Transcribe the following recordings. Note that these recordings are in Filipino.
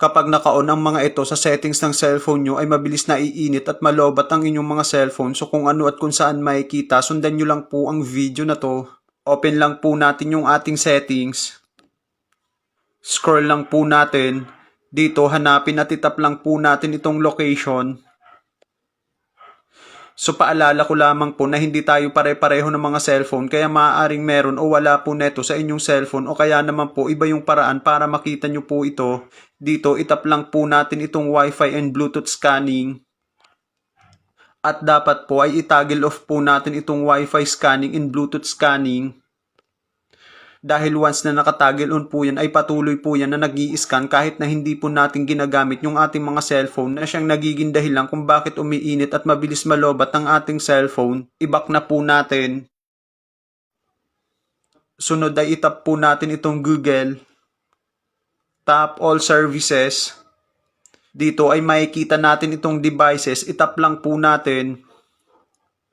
Kapag naka-on ang mga ito sa settings ng cellphone nyo ay mabilis na iinit at malobat ang inyong mga cellphone. So kung ano at kung saan makikita, sundan nyo lang po ang video na to. Open lang po natin yung ating settings. Scroll lang po natin. Dito hanapin at itap lang po natin itong location. So paalala ko lamang po na hindi tayo pare-pareho ng mga cellphone kaya maaaring meron o wala po neto sa inyong cellphone o kaya naman po iba yung paraan para makita nyo po ito. Dito itap lang po natin itong Wi-Fi and Bluetooth scanning. At dapat po ay itoggle off po natin itong Wi-Fi scanning and Bluetooth scanning. Dahil once na nakatoggle on po yan ay patuloy po yan na nag-i-scan kahit na hindi po natin ginagamit yung ating mga cellphone na siyang nagiging dahilan kung bakit umiinit at mabilis malobat ang ating cellphone. I-back na po natin. Sunod ay itap po natin itong Google. Tap all services. Dito ay makikita natin itong devices. Itap lang po natin.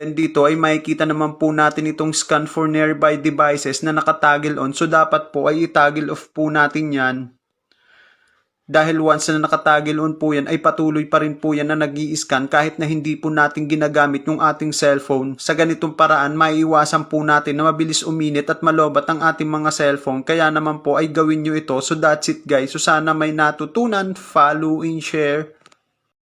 And dito ay makikita naman po natin itong scan for nearby devices na nakatoggle on. So dapat po ay itoggle off po natin yan. Dahil once na nakatoggle on po yan ay patuloy pa rin po yan na nag-i-scan kahit na hindi po natin ginagamit yung ating cellphone. Sa ganitong paraan maiiwasan po natin na mabilis uminit at malobat ang ating mga cellphone. Kaya naman po ay gawin nyo ito. So that's it guys. So sana may natutunan. Follow and share.